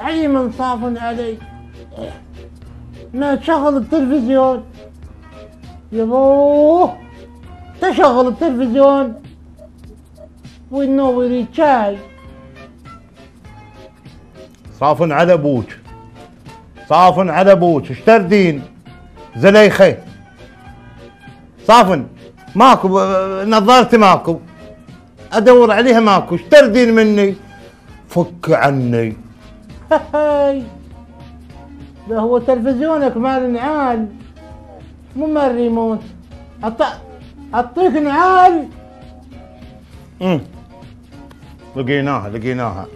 أي منصاف علي، ما تشغل التلفزيون يبوه، تشغل التلفزيون والنوم يريد شاي. صاف على ابوك، صاف على ابوك، ايش تردين؟ زليخه صافن ماكو، نظارتي ماكو، ادور عليها ماكو، ايش تردين مني؟ فك عني. هاي ده هو تلفزيونك مال نعال مو مال ريموت، اعطيك نعال. لقيناها لقيناها.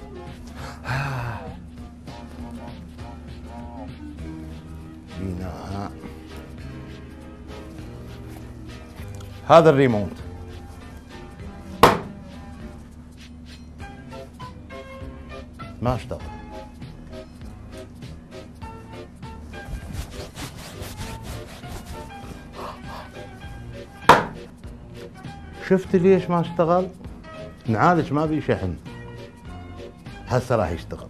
لقيناها. هذا الريموت. ما اشتغل. شفت ليش ما اشتغل؟ نعالج ما بي شحن. هسه راح يشتغل.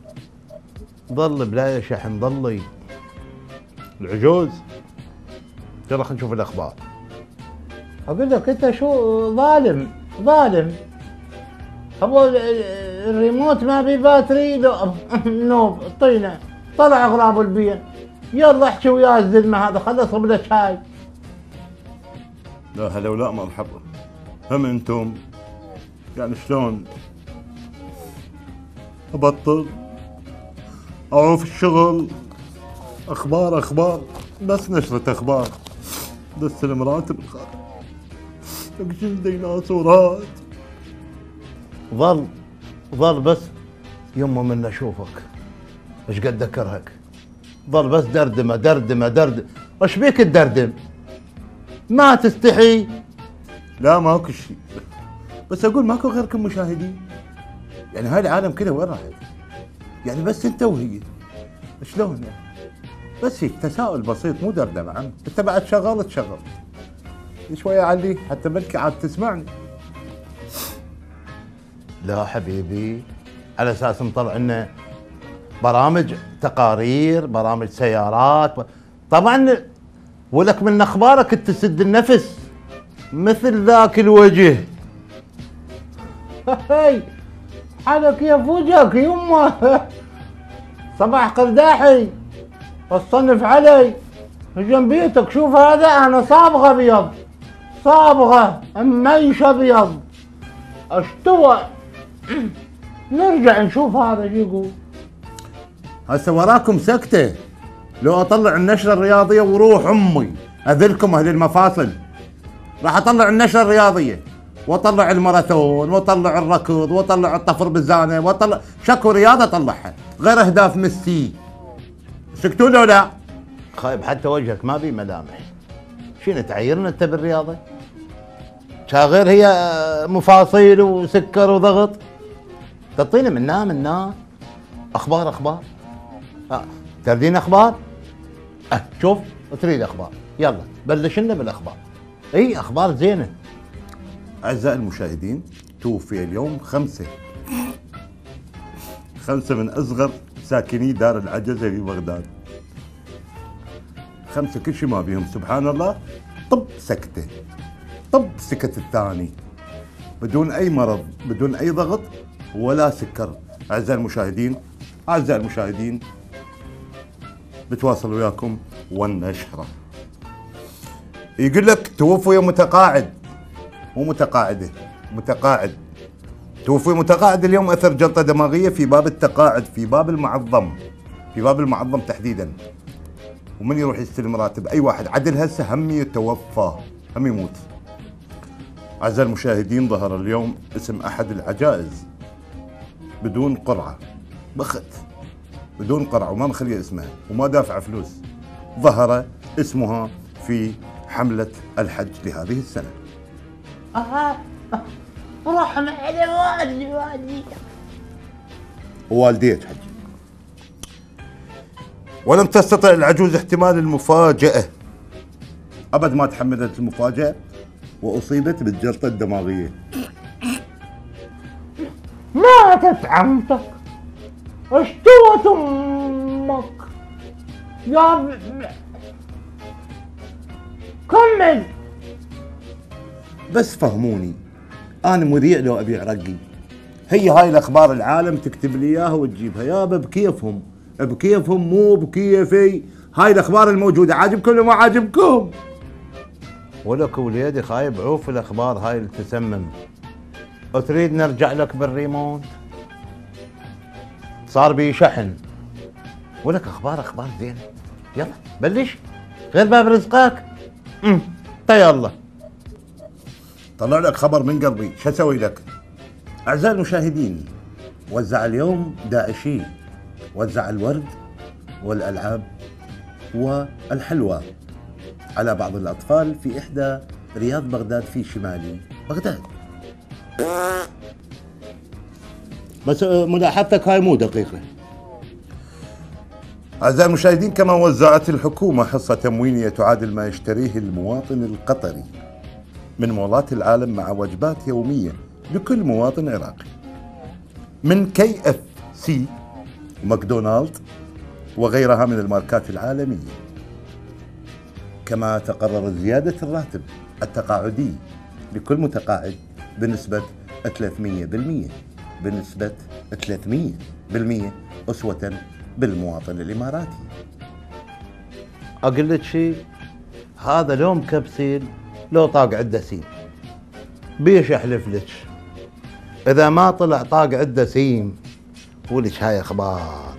ظل بلا شحن ظلي. العجوز. يلا خلينا نشوف الاخبار. اقول لك انت شو ظالم ظالم. هو الريموت ما بي باتري. نوب طينه طلع اغراب البيت. يلا احكي ويا الزلمه هذا خلص اصب له شاي. لا هلا ولا مرحبا. هم انتم يعني شلون؟ ابطل اعوف الشغل، اخبار اخبار بس نشرة اخبار، بس المراتب الخارج جلدي ناصورات. ظل بس يمه من اشوفك ايش قد اكرهك. ظل بس دردمه دردمه دردمه. ايش بيك تدردم؟ ما تستحي؟ لا ماكو شيء، بس اقول ماكو غيركم مشاهدين. يعني هاي العالم كله وين راحت؟ يعني بس انت وهي شلون يعني؟ بس هيك تساؤل بسيط مو دردمه عم. انت بعد شغال تشغل شويه علي حتى بلكي عاد تسمعني. لا حبيبي، على اساس مطلع لنا برامج تقارير، برامج سيارات، طبعا ولك من اخبارك تسد النفس مثل ذاك الوجه. هاي حالك يا فوجك يمه. صباح قرداحي الصنف علي جنب بيتك. شوف هذا انا صابغه ابيض، صابغه ميش ابيض اشتوى. نرجع نشوف هذا شو يقول. هسه وراكم سكته. لو اطلع النشره الرياضيه وروح امي اذلكم اهل المفاصل. راح اطلع النشره الرياضيه واطلع الماراثون واطلع الركض واطلع الطفر بالزانه واطلع شكو رياضه اطلعها غير اهداف ميسي. سكتوا لو لا؟ خايب حتى وجهك ما بي ملامح. شنو تعيرنا انت بالرياضه؟ غير هي مفاصيل وسكر وضغط. تعطينا منا اخبار. تردين اخبار؟ شوف تريد اخبار، يلا بلش لنا بالاخبار. اي اخبار زينه. اعزائي المشاهدين، توفي اليوم 5 من أصغر ساكني دار العجزة في بغداد. 5 كل شيء ما بيهم سبحان الله. طب سكتة، طب سكت الثاني بدون أي مرض، بدون أي ضغط ولا سكر. أعزائي المشاهدين بتواصل وياكم والنشرة. يقول لك توفوا يا متقاعد، مو متقاعدة، متقاعد. توفي متقاعد اليوم أثر جلطة دماغية في باب التقاعد في باب المعظم تحديدا. ومن يروح يستلم راتب أي واحد عدل هسه هم يتوفى، هم يموت. أعزائي المشاهدين ظهر اليوم اسم أحد العجائز بدون قرعة، بخت بدون قرعة وما مخليه اسمها وما دافع فلوس. ظهر اسمها في حملة الحج لهذه السنة. رحمة على والدي ووالديك حجي. ولم تستطع العجوز احتمال المفاجأة، أبد ما تحملت المفاجأة وأصيبت بالجلطة الدماغية. ماتت عمتك، اشتوت امك يا كمل. بس فهموني، أنا مذيع لو أبيع رقي، هي هاي الأخبار العالم تكتب لي إياها وتجيبها يابا بكيفهم، بكيفهم مو بكيفي. هاي الأخبار الموجودة عاجبكم ولا ما عاجبكم؟ ولك وليدي خايب عوف الأخبار هاي اللي تسمم. وتريد نرجع لك بالريموت؟ صار بي شحن. ولك أخبار زينة. يلا بلش غير باب رزقك. يلا طلع لك خبر من قلبي، شو اسوي لك؟ اعزائي المشاهدين، وزع اليوم داعشي، وزع الورد والالعاب والحلوى على بعض الاطفال في احدى رياض بغداد في شمال بغداد. بس ملاحظتك هاي مو دقيقة. أعزائي المشاهدين، كما وزعت الحكومة حصة تموينية تعادل ما يشتريه المواطن القطري من مولات العالم مع وجبات يومية لكل مواطن عراقي من KFC وماكدونالد وغيرها من الماركات العالمية. كما تقرر زيادة الراتب التقاعدي لكل متقاعد بنسبة 300%، بنسبة 300% أسوة بالمواطن الإماراتي. أقول لك شيء، هذا لو مكبسيل لو طاق عده سيم بيش أحلف لك، إذا ما طلع طاق عده سيم ولك هاي أخبار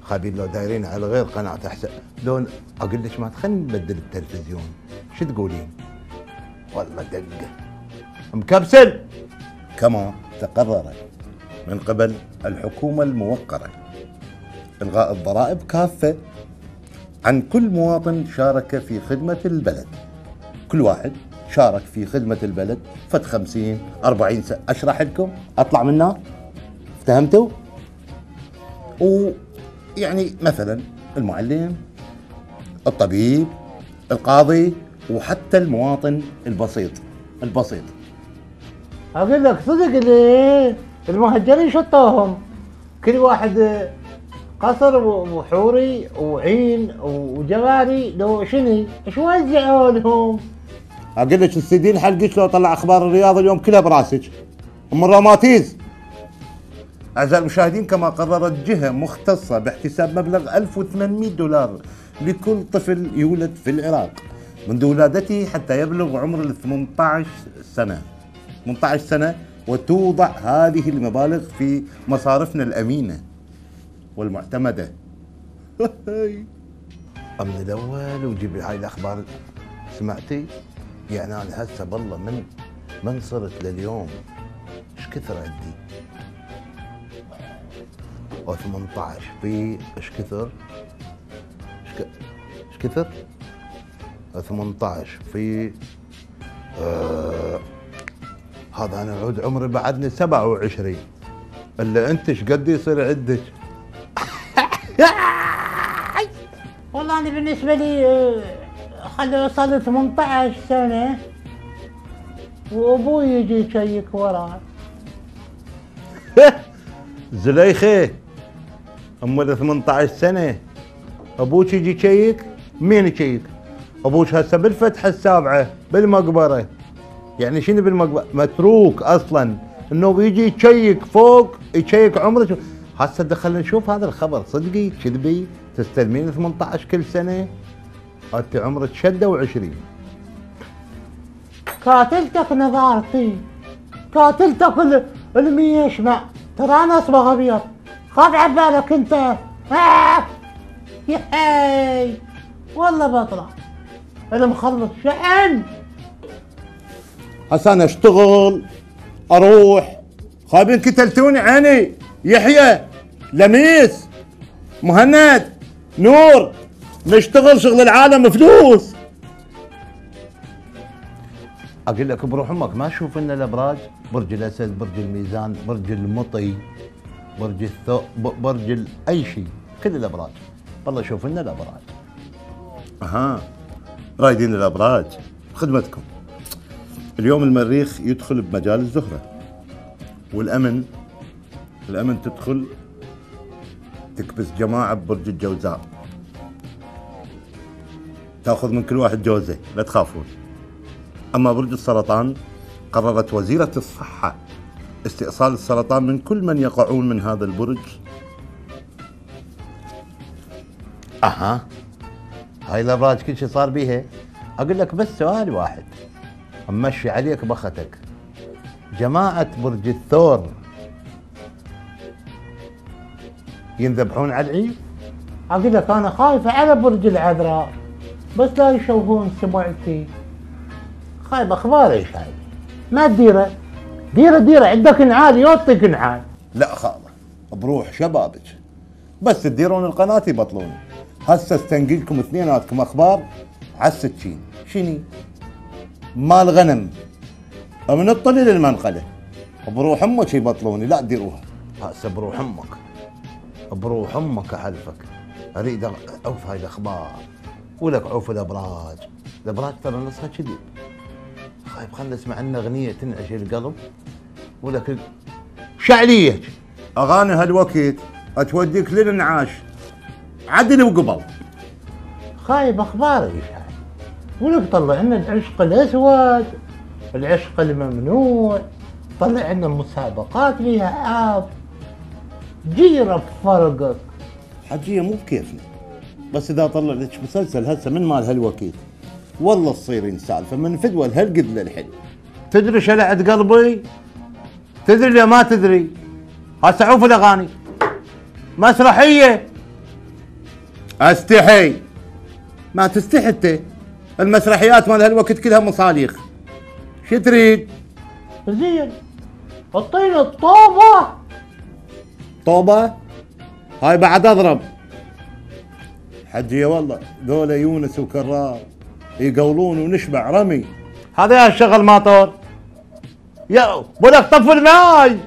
خبير لو دايرين على غير قناة أحسن. لو أقول لك ما تخلي نبدل التلفزيون، شو تقولين؟ والله دقة مكبسل. كما تقرر من قبل الحكومة الموقرة إلغاء الضرائب كافة عن كل مواطن شارك في خدمة البلد. كل واحد شارك في خدمة البلد فد 50 40 سنة. أشرح لكم أطلع منها، افتهمتوا؟ ويعني مثلا المعلم، الطبيب، القاضي، وحتى المواطن البسيط. اقول لك صدق ليه المهجرين شطوهم، كل واحد قصر وحوري وعين وجواري، لو شنو ايش وزعوا لهم؟ اقول لك السدين حلقك لو طلع اخبار الرياض اليوم كلها براسك ام الروماتيز. اعزائي المشاهدين، كما قررت جهه مختصه باحتساب مبلغ $1800 لكل طفل يولد في العراق منذ ولادته حتى يبلغ عمر ال 18 سنه، وتوضع هذه المبالغ في مصارفنا الامينه والمعتمده. من الاول وجيب لي هاي الاخبار. سمعتي؟ يعني انا هسه بالله من صرت لليوم ايش كثر عندي؟ و18 في ايش كثر؟ ايش كثر؟ 18 في هذا انا عود عمري بعدني 27. الا انت ايش قد يصير عندك؟ والله انا بالنسبه لي خلي صار لي 18 سنه وابوي يجي يشيك وراي. زليخه ال 18 سنه ابوك يجي يشيك؟ مين يشيك؟ ابوك هسه بالفتحه السابعه بالمقبره. يعني شنو بالمقبره؟ متروك اصلا انه يجي يشيك فوق، يشيك عمرك. هسه دخلنا نشوف هذا الخبر صدقي كذبي؟ تستلمين 18 كل سنه؟ انت عمرك شده و20. قاتلتك نظارتي، قاتلتك الميشمع، ترى انا اصبغ ابيض، خاف عبالك انت. يحي والله بطلع انا مخلص شحن. هسه انا اشتغل اروح، خايبين كتلتوني عيني. يحيى، لميس، مهند، نور، نشتغل شغل العالم فلوس. اقول لك بروح امك ما اشوف ان الابراج، برج الاسد، برج الميزان، برج المطي، برج برج اي شيء، كل الابراج والله شوف لنا الابراج. اها رايدين الابراج خدمتكم. اليوم المريخ يدخل بمجال الزهره، والامن تدخل تكبس جماعه ببرج الجوزاء، تاخذ من كل واحد جوزه لا تخافون. اما برج السرطان قررت وزيره الصحه استئصال السرطان من كل من يقعون من هذا البرج. اها هاي الابراج كل شيء صار بيها. اقول لك بس سؤال واحد امشي عليك بختك، جماعه برج الثور ينذبحون على العيد؟ اقول لك انا خايفه على برج العذراء، بس لا يشوفون سمعتي. خايب اخبار ايش هاي؟ ما تديره، ديره عندك نعال يوطيك نعال. لا خاله بروح شبابك، بس تديرون القناه يبطلون. هسه استنقلكم اثنيناتكم اخبار على السكين. شني؟ مال غنم من الطلي للمنقله، بروح امك يبطلوني. لا تديروها هسه، بروح امك، بروح امك احلفك. اريد اعوف هاي الاخبار، ولك عوف الابراج ترى نصها كذب. خايب خلنا نسمع لنا اغنيه تنعش القلب، ولك شعليه اغاني هالوقت توديك للانعاش عدل وقبل. خايب اخبار ايش هاي؟ ولك طلع لنا العشق الاسود، العشق الممنوع، طلع لنا مسابقات فيها عاب، جيره بفرقك. حجيه مو بكيفنا، بس اذا طلع لك مسلسل هسه من مال هالوقت والله تصيرين سالفه من فدوى هالقد للحلو. تدري شلعت قلبي؟ تدري ليه ما تدري؟ هسه عوف الاغاني مسرحيه. استحي. ما تستحي انت، المسرحيات مال هالوقت كلها مصاليخ. شو تريد؟ زين اعطينا الطوبه. طوبه؟ هاي بعد اضرب. حجيه والله ذولا يونس وكرار يقولون ونشبع رمي. هذا يا الشغل ما طول. يا ولك طفي الماي.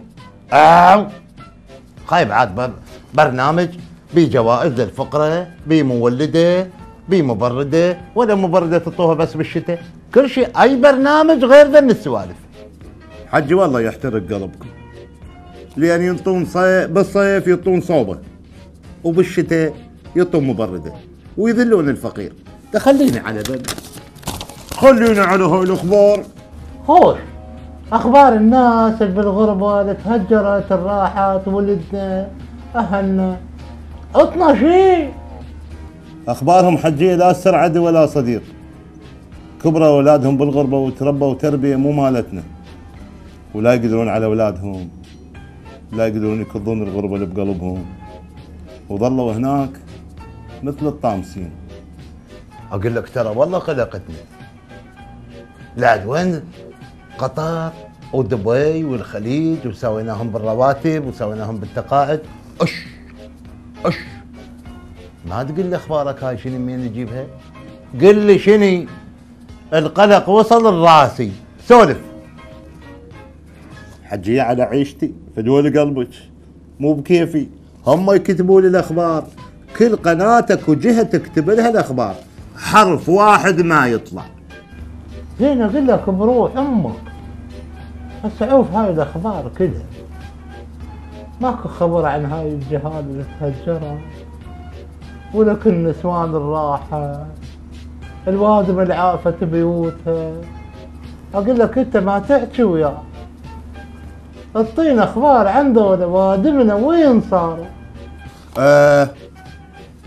خايب عاد برنامج بي جوائز للفقره، بي مولده، بي مبرده، ولا مبرده تطوها بس بالشتاء، كل شيء اي برنامج غير ذن السوالف. حجي والله يحترق قلبكم، لان ينطون بالصيف ينطون صوبه، وبالشتاء ينطون مبرده، ويذلون الفقير. تخليني على ذنب، خليني على هاي الاخبار. خوش اخبار الناس اللي بالغربه اللي تهجرت، الراحت، ولدنا، اهلنا، عطنا شيء. اخبارهم حجيه لا سر عدو ولا صديق. كبروا اولادهم بالغربه وتربوا تربيه مو مالتنا، ولا يقدرون على اولادهم، لا يقدرون يكضون الغربه اللي بقلبهم، وظلوا هناك مثل الطامسين. اقول لك ترى والله قلقتني. لا وين قطر ودبي والخليج، وسويناهم بالرواتب وسويناهم بالتقاعد. اش ما تقول لي اخبارك هاي شنو منين نجيبها؟ قل لي شنو القلق وصل لراسي. سولف. حجيه على عيشتي فدول قلبك، مو بكيفي. هم يكتبوا لي الاخبار، كل قناتك وجهه تكتب لها الاخبار، حرف واحد ما يطلع. زين اقول لك بروح امك، هسه عوف هاي الاخبار كلها، ماكو خبر عن هاي الجهال اللي تهجرت، ولك النسوان الراحة، الوادم العافة بيوتها. اقول لك انت ما تحكي وياه، اعطينا اخبار عن ذولا وادمنا وين صاروا.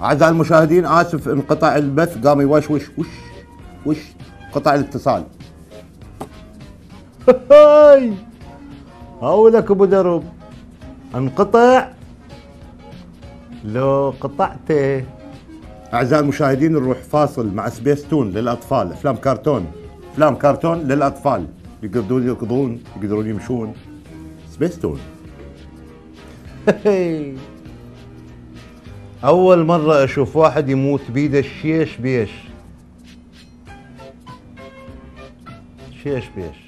اعزائي المشاهدين، اسف انقطع البث، قام يوشوش وش قطع الاتصال. هاي هاولك ابو درب، انقطع لو قطعته. اعزائي المشاهدين، نروح فاصل مع سبيستون للاطفال، افلام كرتون للاطفال، يقدرون يركضون، يقدرون يمشون. سبيستون. اول مرة اشوف واحد يموت بيده الشيش بيش. شيش بيش.